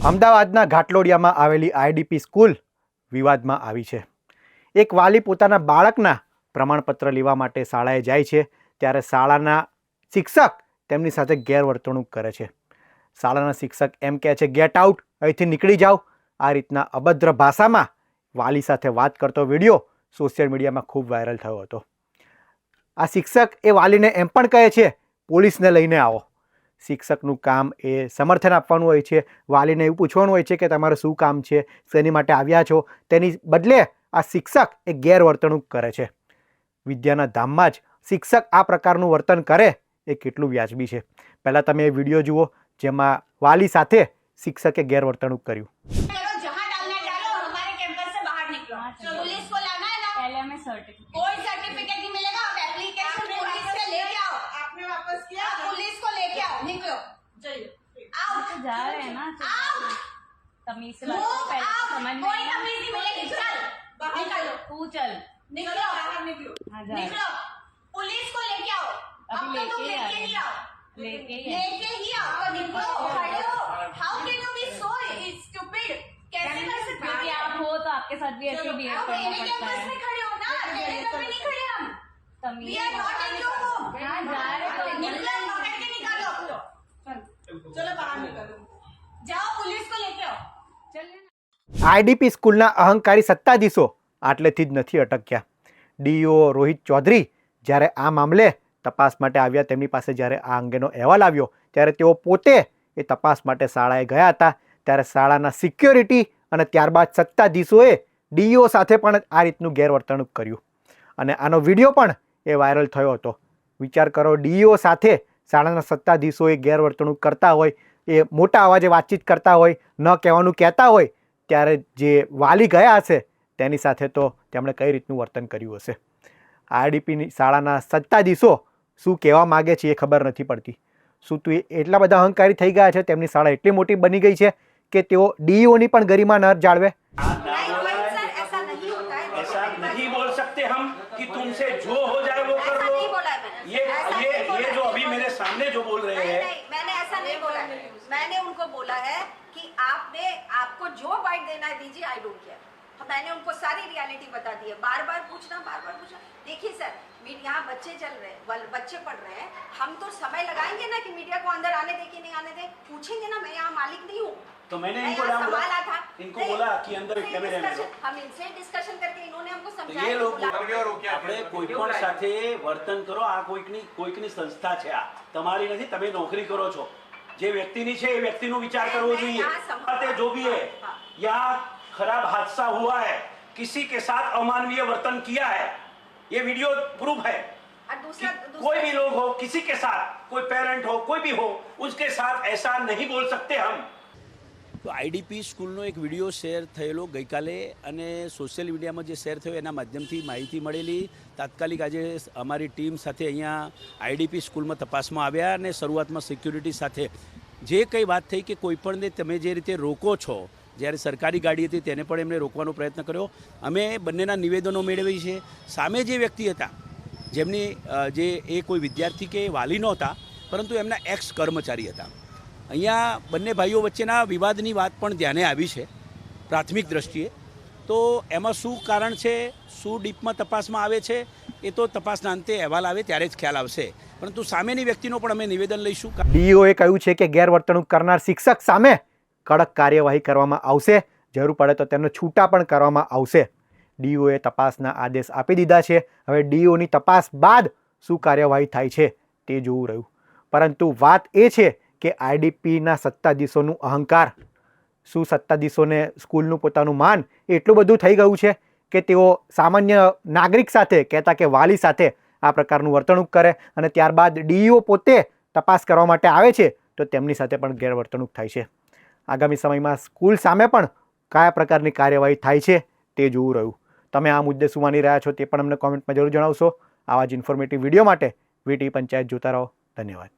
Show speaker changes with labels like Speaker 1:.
Speaker 1: અમદાવાદના ઘાટલોડિયામાં આવેલી IDP school વિવાદમાં આવી છે। એક વાલી પોતાના બાળકના પ્રમાણપત્ર લેવા માટે શાળાએ જાય છે ત્યારે શાળાના શિક્ષક તેમની સાથે ગેરવર્તણૂક કરે છે। શાળાના શિક્ષક એમ કહે છે, ગેટ આઉટ, અહીંથી નીકળી જાઓ। આ રીતના અભદ્ર ભાષામાં વાલી સાથે વાત કરતો વિડીયો સોશિયલ મીડિયામાં ખૂબ વાયરલ થયો હતો। આ શિક્ષક એ વાલીને એમ પણ કહે છે, પોલીસને લઈને આવો। શિક્ષકનું કામ એ સમર્થન આપવાનું હોય છે, વાલીને એવું પૂછવાનું હોય છે કે તમારું શું કામ છે, શેની માટે આવ્યા છો। તેની બદલે આ શિક્ષક એ ગેરવર્તણૂક કરે છે। વિદ્યાના ધામમાં જ શિક્ષક આ પ્રકારનું વર્તન કરે એ કેટલું વ્યાજબી છે? પહેલાં તમે એ વિડીયો જુઓ જેમાં વાલી સાથે શિક્ષકે ગેરવર્તણૂક કર્યું।
Speaker 2: जा रहे हैं ना, तमीज से बात करो, पहले समझ में कोई तमीज नहीं मिलेगी। चल बाहर निकलो, तू चल, निकलो बाहर, निकलो, निकलो, पुलिस को लेके आओ। अभी लेके ही आओ, लेके ही आओ, निकलो, खड़े हो। How can you be so stupid? कैसे कर सकते हो? आप हो तो आपके साथ भी ऐसे बिहेव करना पड़ता है। में खड़े हो ना, तेरे तो नहीं खड़े हम, तमीज वी आर नॉट इन लोगो। हां जा रहे तो निकलो, पकड़ के निकालो। चलो बाहर निकलो, जाओ पुलिस को लेके आओ।
Speaker 1: આઈડીપી સ્કૂલના અહંકારી સત્તાધીશો આટલેથી જ નથી અટક્યા। ડીઈઓ રોહિત ચૌધરી જ્યારે આ મામલે તપાસ માટે આવ્યા, તેમની પાસે જ્યારે આ અંગેનો અહેવાલ આવ્યો ત્યારે તેઓ પોતે એ તપાસ માટે શાળાએ ગયા હતા। ત્યારે શાળાના સિક્યોરિટી અને ત્યારબાદ સત્તાધીશોએ ડીઈઓ સાથે પણ આ રીતનું ગેરવર્તણૂક કર્યું અને આનો વિડીયો પણ એ વાયરલ થયો હતો। વિચાર કરો, ડીઈઓ સાથે શાળાના સત્તાધીશોએ ગેરવર્તણૂક કરતા હોય, એ મોટા અવાજે વાતચીત કરતા હોય, ન કહેવાનું કહેતા હોય, ત્યારે જે વાલી ગયા હશે તેની સાથે તો તેમણે કઈ રીતનું વર્તન કર્યું હશે? આઈડીપીની શાળાના સત્તાધીશો શું કહેવા માગે છે એ ખબર નથી પડતી। શું તું એટલા બધા અહંકારી થઈ ગયા છે, તેમની શાળા એટલી મોટી બની ગઈ છે કે તેઓ ડીઈઓની પણ ગરિમા ન જાળવે?
Speaker 3: सामने जो बोल रहे हैं,
Speaker 4: मैंने ऐसा नहीं बोला है। मैंने उनको बोला है कि आपको जो बाइट देना है दीजिए, आई डोंट केयर। मैंने उनको सारी रियलिटी बता दी है। बार बार पूछना। देखिए सर, यहाँ बच्चे चल रहे हैं, बच्चे पढ़ रहे हैं, हम तो समय लगाएंगे ना कि मीडिया को अंदर आने दे कि नहीं आने दे, पूछेंगे ना। मैं यहाँ मालिक नहीं हूँ,
Speaker 3: तो मैंने इनको बोला कि अंदर कैमरे में
Speaker 4: हम इनसे डिस्कशन करके इन्होंने हमको
Speaker 3: तो
Speaker 4: समझाया।
Speaker 3: ये लोग આપણે કોઈ પણ સાથે વર્તન કરો, આ કોઈકની સંસ્થા છે, આ તમારી નથી। તમે નોકરી કરો છો, જે વ્યક્તિની છે એ વ્યક્તિનો વિચાર કરવો જોઈએ। जो भी है, यहाँ खराब हादसा हुआ है, किसी के साथ अमानवीय वर्तन किया है, ये वीडियो प्रूफ है। कोई भी लोग हो, किसी के साथ, कोई पेरेंट हो, कोई भी हो, उसके साथ ऐसा नहीं बोल सकते हम। તો આઈડીપી સ્કૂલનો એક વિડીયો શેર થયેલો ગઈકાલે અને સોશિયલ મીડિયામાં જે શેર થયો એના માધ્યમથી માહિતી મળેલી। તાત્કાલિક આજે અમારી ટીમ સાથે અહીંયા આઈડીપી સ્કૂલમાં તપાસમાં આવ્યા અને શરૂઆતમાં સિક્યુરિટી સાથે જે કંઈ વાત થઈ કે કોઈપણને તમે જે રીતે રોકો છો, જ્યારે સરકારી ગાડી હતી તેને પણ એમને રોકવાનો પ્રયત્ન કર્યો। અમે બંનેના નિવેદનો મેળવી છે। સામે જે વ્યક્તિ હતા, જેમની જે એ કોઈ વિદ્યાર્થી કે વાલી નહોતા, પરંતુ એમના એક્સ કર્મચારી હતા। અહીંયા બંને ભાઈઓ વચ્ચેના વિવાદની વાત પણ ધ્યાને આવી છે પ્રાથમિક દ્રષ્ટિએ। તો એમાં શું કારણ છે, શું ડીપમાં તપાસમાં આવે છે, એ તો તપાસના અંતે અહેવાલ આવે ત્યારે જ ખ્યાલ આવશે, પરંતુ સામેની વ્યક્તિનો પણ અમે નિવેદન લઈશું।
Speaker 1: ડીઈઓએ કહ્યું છે કે ગેરવર્તણૂક કરનાર શિક્ષક સામે કડક કાર્યવાહી કરવામાં આવશે, જરૂર પડે તો તેમને છૂટા પણ કરવામાં આવશે। ડીઈઓએ તપાસના આદેશ આપી દીધા છે। હવે ડીઈઓની તપાસ બાદ શું કાર્યવાહી થાય છે તે જોવું રહ્યું। પરંતુ વાત એ છે કે આઈડીપીના સત્તાધીશોનું અહંકાર, શું સત્તાધીશોને સ્કૂલનું પોતાનું માન એટલું બધું થઈ ગયું છે કે તેઓ સામાન્ય નાગરિક સાથે કહેતા કે વાલી સાથે આ પ્રકારનું વર્તણૂક કરે અને ત્યારબાદ ડીઈઓ પોતે તપાસ કરવા માટે આવે છે તો તેમની સાથે પણ ગેરવર્તણૂક થાય છે? આગામી સમયમાં સ્કૂલ સામે પણ કયા પ્રકારની કાર્યવાહી થાય છે તે જોવું રહ્યું। તમે આ મુદ્દે શું માની રહ્યા છો તે પણ અમને કોમેન્ટમાં જરૂર જણાવશો। આવા જ ઇન્ફોર્મેટિવ વિડીયો માટે વીટી પંચાયત જોતા રહો। ધન્યવાદ।